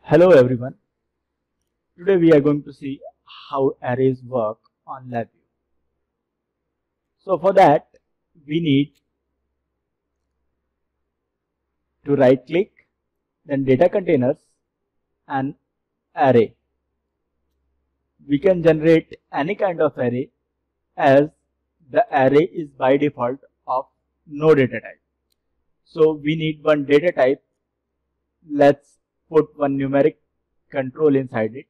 Hello everyone. Today we are going to see how arrays work on LabVIEW. So for that we need to right click, then data containers and array. We can generate any kind of array as the array is by default of no data type. So we need one data type. Let's put one numeric control inside it.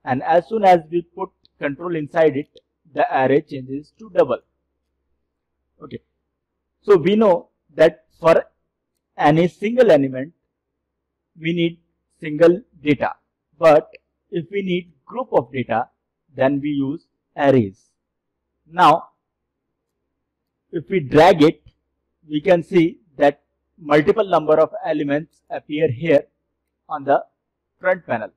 And as soon as we put control inside it, the array changes to double. Okay, so we know that for any single element we need single data, but if we need group of data then we use arrays. Now if we drag it, we can see that multiple number of elements appear here on the front panel.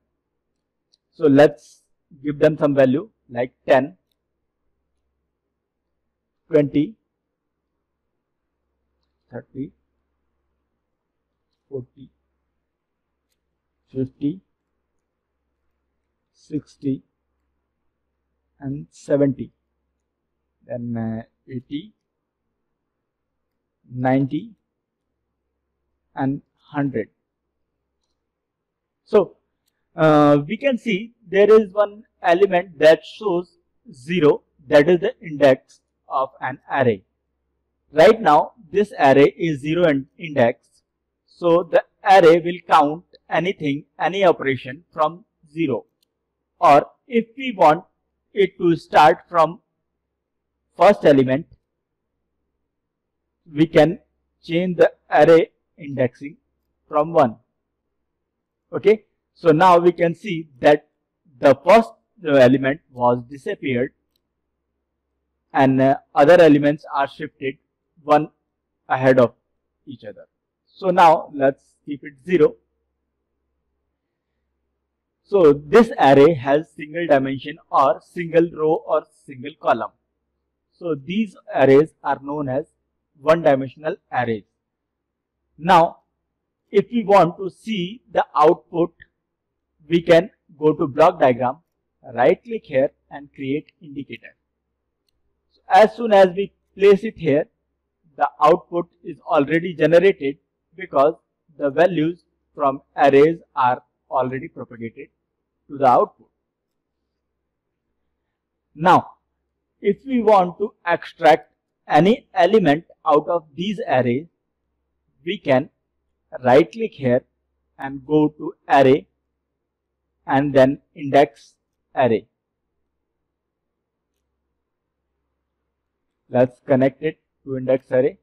So let's give them some value like 10, 20, 30, 40, 50, 60 and 70, then 80, 90 and 100. So we can see there is one element that shows 0, that is the index of an array. Right now this array is 0 index, so the array will count anything, any operation from 0. Or if we want it to start from first element, we can change the array indexing from 1. Okay, so now we can see that the first element was disappeared and other elements are shifted one ahead of each other. So now let's keep it 0. So this array has single dimension or single row or single column. So these arrays are known as one-dimensional arrays. Now if we want to see the output, we can go to block diagram, right click here and create indicator. So as soon as we place it here, the output is already generated because the values from arrays are already propagated to the output. Now if we want to extract any element out of these arrays, we can right click here and go to array and then index array. Let's connect it to index array,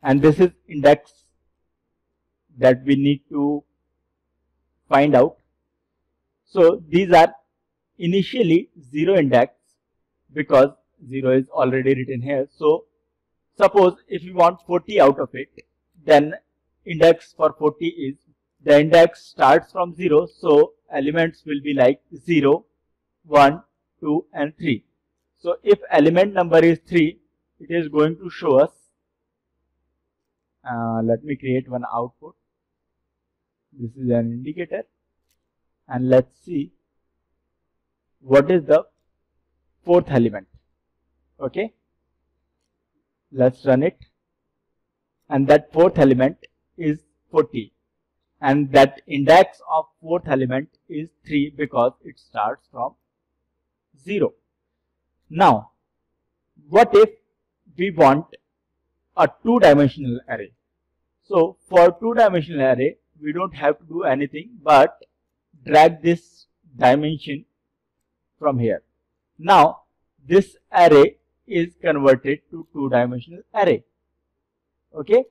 and this is index that we need to find out. So these are initially 0 index because 0 is already written here. So suppose if we want 40 out of it, then index for 40 is, the index starts from 0, so elements will be like 0, 1, 2 and 3. So if element number is 3, it is going to show us, let me create one output. This is an indicator and let's see what is the fourth element. Okay, let's run it, and that fourth element is 40 and that index of fourth element is 3 because it starts from 0. Now what if we want a two-dimensional array? So for two-dimensional array we don't have to do anything but drag this dimension from here. Now this array is converted to two-dimensional array. Okay,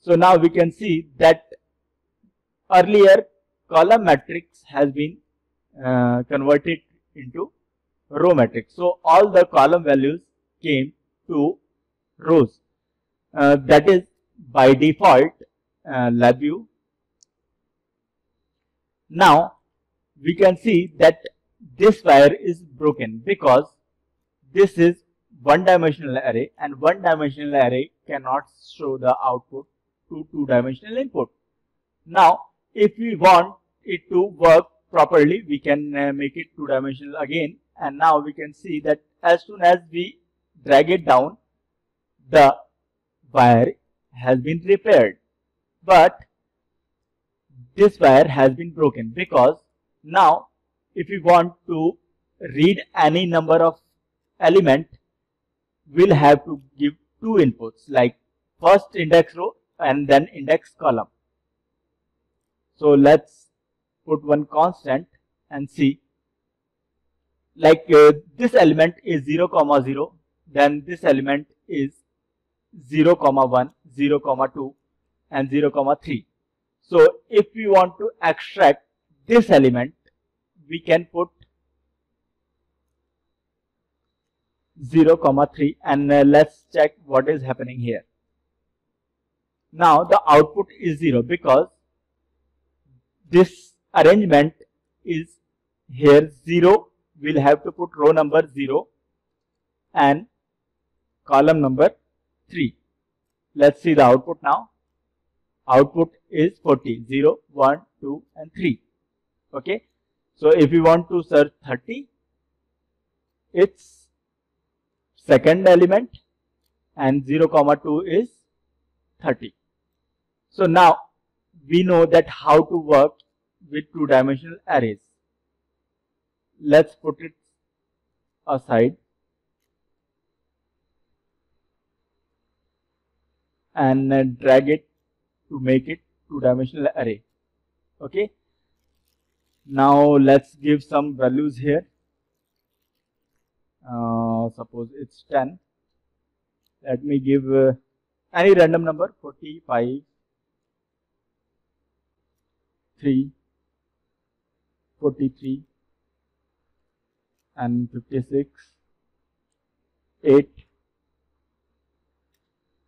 so now we can see that earlier column matrix has been converted into row matrix. So all the column values came to rows. That is by default LabVIEW. Now we can see that this wire is broken because this is one-dimensional array and one-dimensional array cannot show the output to two-dimensional input. Now if we want it to work properly, we can make it two-dimensional again, and now we can see that as soon as we drag it down, the wire has been repaired. But this wire has been broken, because now if we want to read any number of element, we'll have to give two inputs, like first index row and then index column. So let's put one constant and see, like this element is 0, 0, then this element is 0, 1, 0, 2 and 0, 3. So if we want to extract this element, we can put 0, 3 and let's check what is happening here. Now the output is 0 because this arrangement is here 0. We'll have to put row number 0 and column number 3. Let's see the output now. Output is 40, 0, 1, 2 and 3. Okay. So if we want to search 30, it's second element, and 0, 2 is 30. So now we know that how to work with two-dimensional arrays. Let's put it aside and drag it to make it two-dimensional array. Okay. Now let's give some values here. Suppose it's 10. Let me give any random number, 45, 3, 43 and 56, 8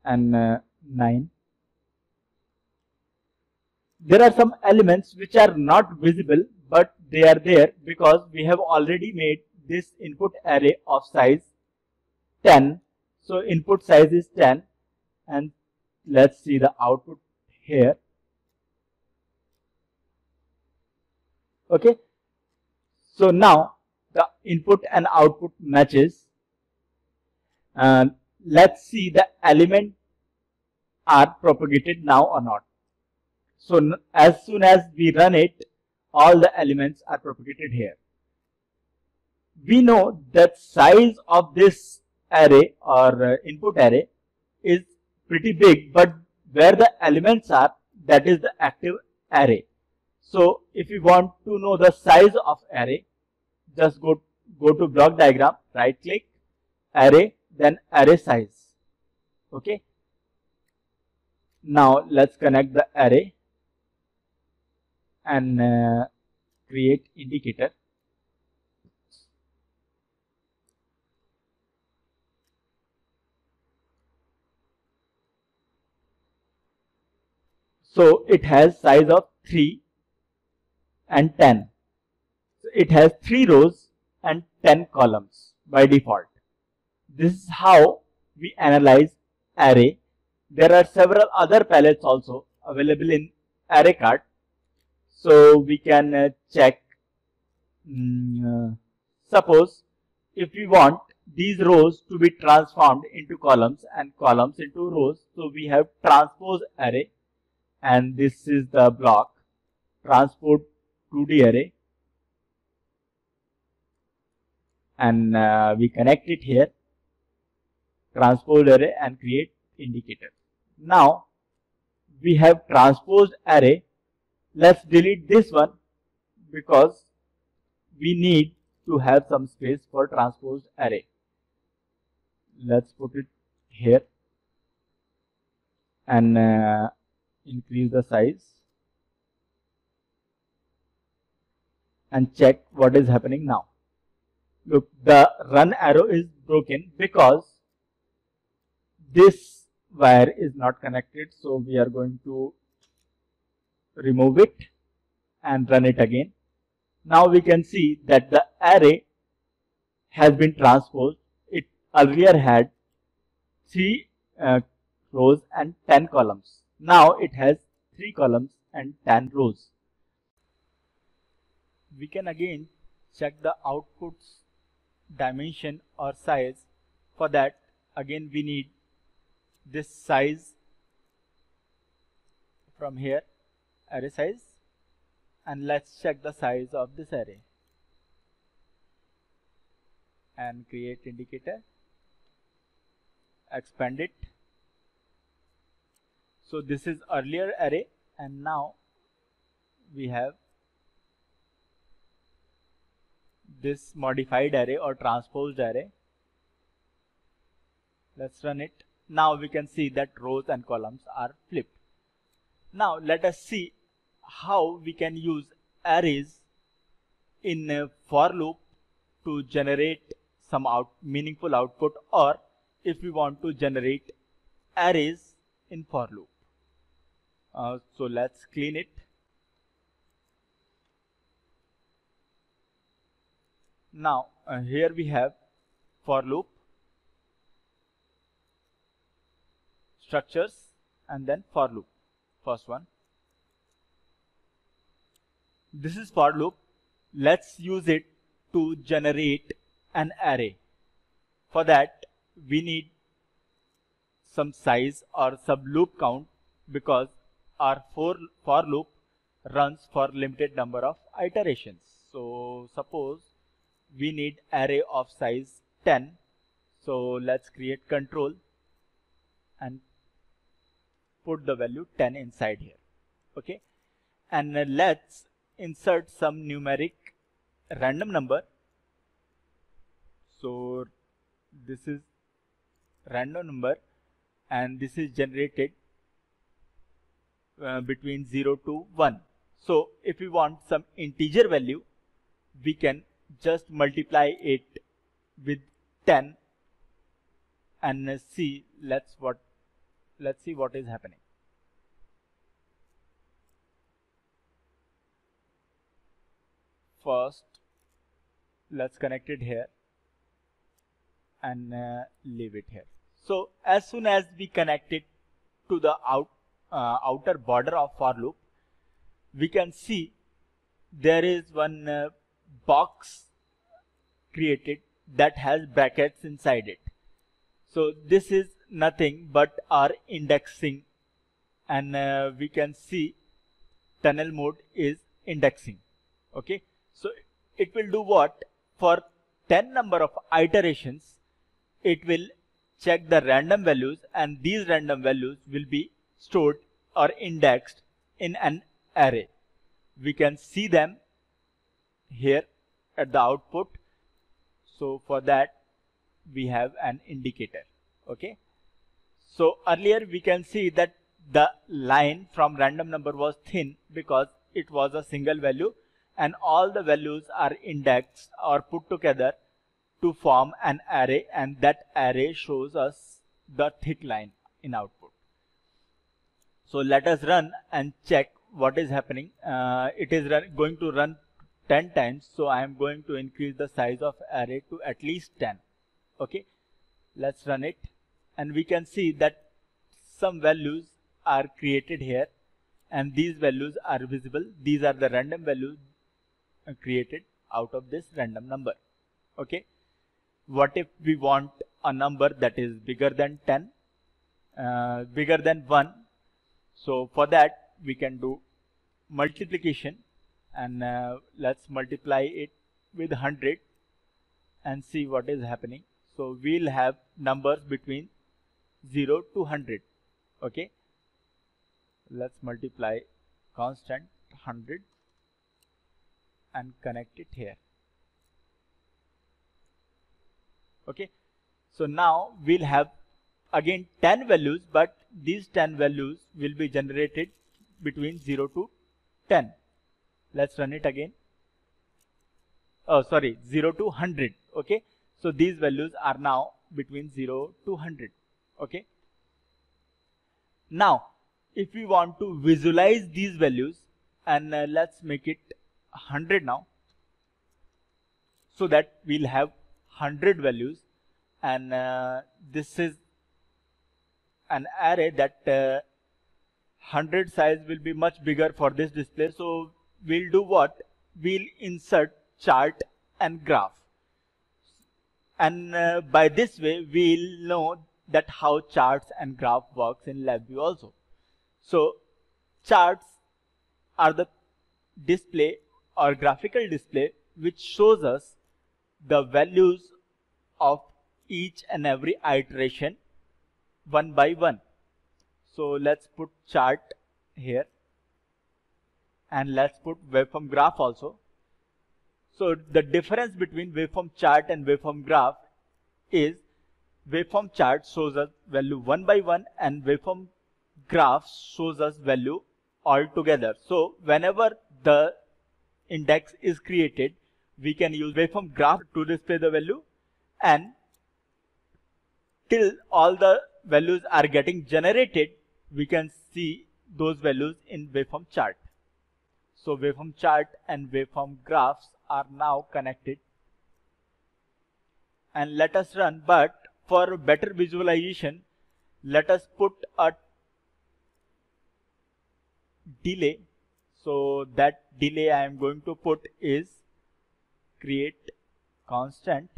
and 9. There are some elements which are not visible, but they are there because we have already made this input array of size 10. So input size is 10, and let's see the output here. Okay. So now the input and output matches. Let's see the element are propagated now or not. So as soon as we run it, all the elements are propagated here. We know that size of this array or input array is pretty big, but where the elements are, that is the active array. So if you want to know the size of array, just go to block diagram, right click, array, then array size. Okay. Now let's connect the array and create indicator. So it has size of 3 and 10. So it has 3 rows and 10 columns by default. This is how we analyze array. There are several other palettes also available in array card. So we can check. Suppose if we want these rows to be transformed into columns and columns into rows, so we have transpose array, and this is the block transport 2D array, and we connect it here, transpose array, and create indicator. Now we have transposed array. Let's delete this one because we need to have some space for transposed array. Let's put it here and increase the size and check what is happening now. Look, the run arrow is broken because this wire is not connected. So we are going to remove it and run it again. Now we can see that the array has been transposed. It earlier had 3 rows and 10 columns. Now it has 3 columns and 10 rows. we can again check the output's dimension or size. For that, again we need this size from here, array size, and let's check the size of this array and create indicator, expand it. So this is earlier array, and now we have this modified array or transposed array. Let's run it. Now we can see that rows and columns are flipped. Now let us see how we can use arrays in a for loop to generate some meaningful output, or if we want to generate arrays in for loop. So let's clean it. Now here we have for loop, structures, and then for loop. First one, this is for loop. Let's use it to generate an array. For that we need some size or sub loop count, because our for loop runs for limited number of iterations. So suppose we need array of size 10. So let's create control and put the value 10 inside here. Okay, and let's insert some numeric random number. So this is random number, and this is generated between 0 to 1. So if we want some integer value, we can just multiply it with 10 and see let's see what is happening. First, let's connect it here and leave it here. So as soon as we connect it to the outer border of for loop, we can see there is one box created that has brackets inside it. So this is nothing but our indexing, and we can see tunnel mode is indexing. Okay, so it will do what? For 10 number of iterations, it will check the random values, and these random values will be stored or indexed in an array. We can see them here at the output. So for that we have an indicator. Okay, so earlier we can see that the line from random number was thin because it was a single value, and all the values are indexed or put together to form an array, and that array shows us the thick line in output. So let us run and check what is happening. It is going to run 10 times, so I am going to increase the size of array to at least 10. Okay, let's run it, and we can see that some values are created here, and these values are visible. These are the random values created out of this random number. Okay, what if we want a number that is bigger than 10, bigger than 1? So for that we can do multiplication, and let's multiply it with 100 and see what is happening. So we'll have numbers between 0 to 100. Okay, let's multiply constant 100 and connect it here. Okay, so now we'll have again 10 values, but these 10 values will be generated between 0 to 10. Let's run it again. Oh, sorry, 0 to 100. Okay, so these values are now between 0 to 100. Okay, now if we want to visualize these values, and let's make it 100 now, so that we'll have 100 values, and this is an array that 100 size will be much bigger for this display. So we'll do what? we'll insert chart and graph. And by this way, we'll know that how charts and graph works in LabVIEW also. So charts are the display or graphical display which shows us the values of each and every iteration one by one. So let's put chart here, and let's put waveform graph also. So the difference between waveform chart and waveform graph is waveform chart shows us value one by one and waveform graph shows us value all together. So whenever the index is created, we can use waveform graph to display the value, and till all the values are getting generated, we can see those values in waveform chart. So waveform chart and waveform graphs are now connected, and let us run. But for better visualization, let us put a delay. So that delay I am going to put is create constant,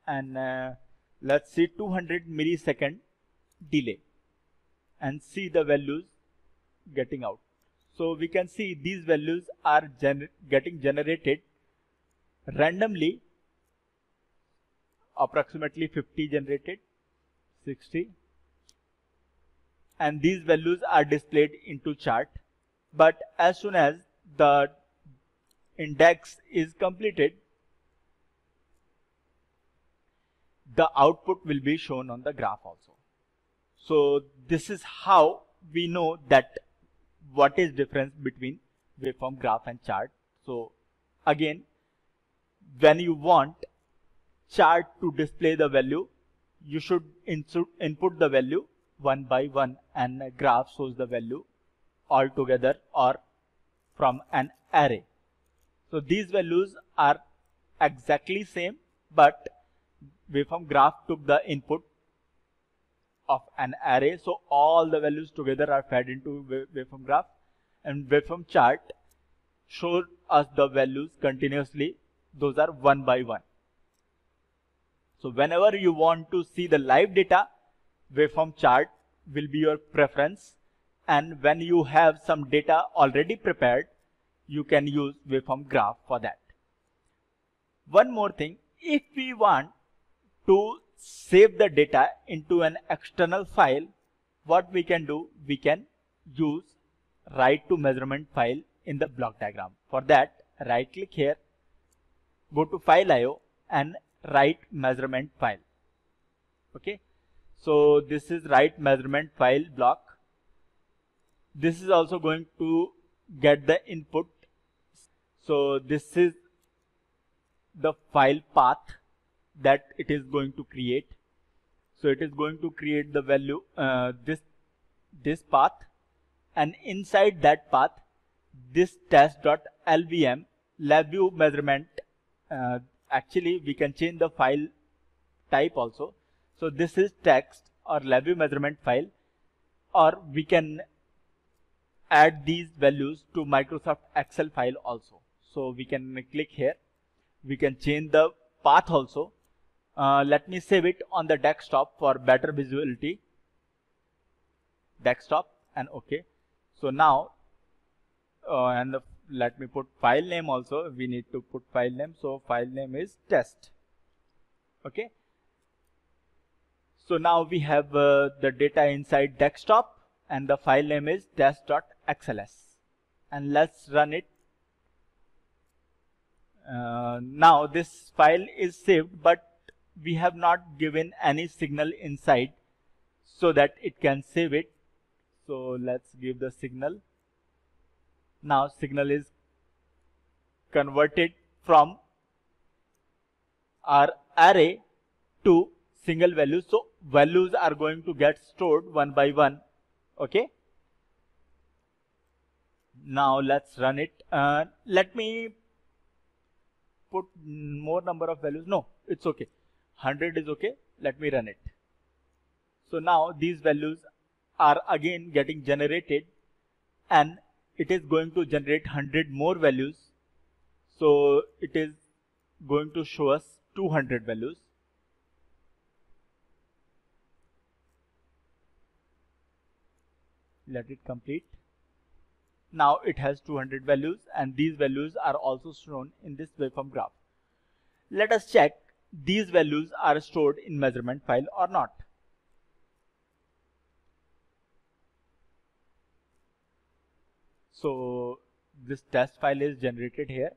and let's see 200 millisecond delay, and see the values getting out. So we can see these values are getting generated randomly, approximately 50 generated, 60, and these values are displayed into chart. But as soon as the index is completed, the output will be shown on the graph also. So this is how we know that what is difference between waveform graph and chart. So again, when you want chart to display the value, you should input the value one by one, and a graph shows the value all together or from an array. So these values are exactly same, but waveform graph took the input of an array, so all the values together are fed into waveform graph, and waveform chart showed us the values continuously. Those are one by one. So whenever you want to see the live data, waveform chart will be your preference, and when you have some data already prepared, you can use waveform graph for that. One more thing, if we want to save the data into an external file, what we can do, we can use write to measurement file in the block diagram. For that, right click here, go to file IO and write measurement file. Okay, so this is write measurement file block. This is also going to get the input. So this is the file path that it is going to create. So it is going to create the value, this path, and inside that path, this test.lvm LabVIEW measurement. Actually, we can change the file type also. So this is text or LabVIEW measurement file, or we can add these values to Microsoft Excel file also. So we can click here. We can change the path also. Let me save it on the desktop for better visibility. Desktop and OK. So now, let me put file name also. We need to put file name. So file name is test. Okay. So now we have the data inside desktop, and the file name is test.xls. And let's run it. Now this file is saved, but we have not given any signal inside so that it can save it. So let's give the signal. Now signal is converted from our array to single value. So values are going to get stored one by one. Okay. Now let's run it. Let me put more number of values. No, it's okay. 100 is okay. Let me run it. So now these values are again getting generated, and it is going to generate 100 more values. So it is going to show us 200 values. Let it complete. Now it has 200 values, and these values are also shown in this waveform graph. Let us check these values are stored in measurement file or not. So this test file is generated here,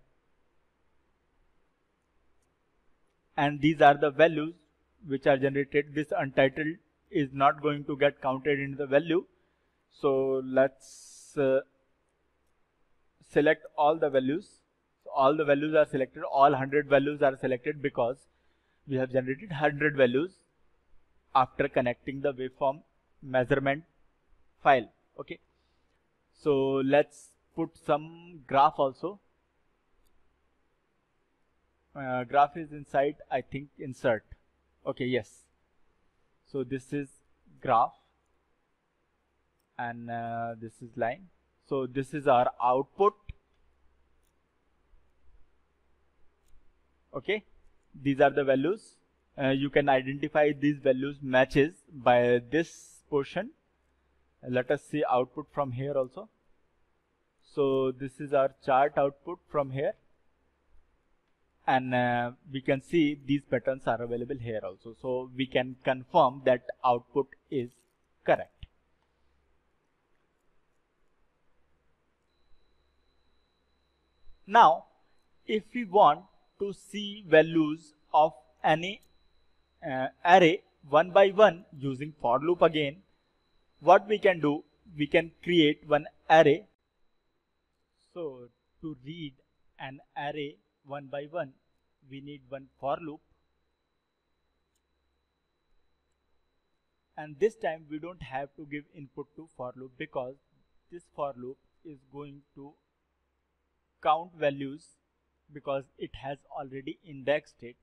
and these are the values which are generated. This untitled is not going to get counted in the value. So let's select all the values. So all the values are selected, all 100 values are selected because we have generated 100 values after connecting the waveform measurement file. Okay, so let's put some graph also. Graph is inside, I think, insert. Okay, yes. So this is graph, and this is line. So this is our output. Okay, these are the values. You can identify these values matches by this portion. Let us see output from here also. So this is our chart output from here, and we can see these patterns are available here also. So we can confirm that output is correct. Now, if we want to see values of any array one by one using for loop again, what we can do, we can create one array. So to read an array one by one, we need one for loop, and this time we don't have to give input to for loop, because this for loop is going to count values, because it has already indexed it,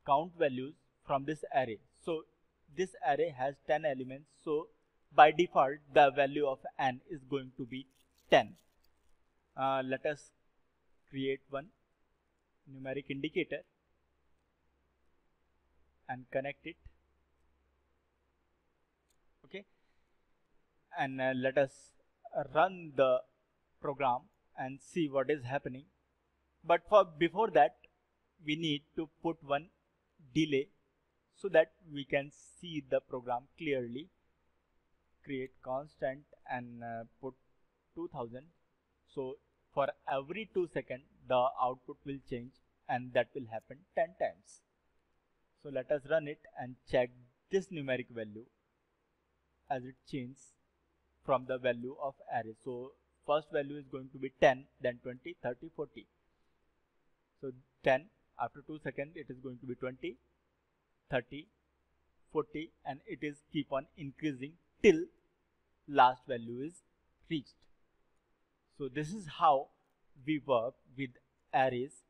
count values from this array. So this array has 10 elements, so by default the value of n is going to be 10. Let us create one numeric indicator and connect it. Okay, and let us run the program and see what is happening. But before that, we need to put one delay so that we can see the program clearly. Create constant and put 2000. So for every 2 seconds the output will change, and that will happen 10 times. So let us run it and check this numeric value as it changes from the value of array. So first value is going to be 10, then 20, 30, 40. So 10, after 2 seconds it is going to be 20, 30, 40, and it is keep on increasing till last value is reached. So this is how we work with arrays.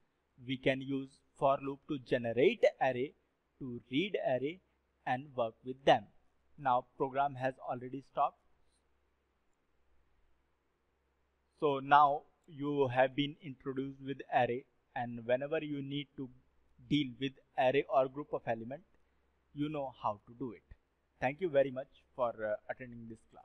We can use for loop to generate array, to read array, and work with them. Now program has already stopped. So now you have been introduced with array, and whenever you need to deal with array or group of element, you know how to do it. Thank you very much for attending this class.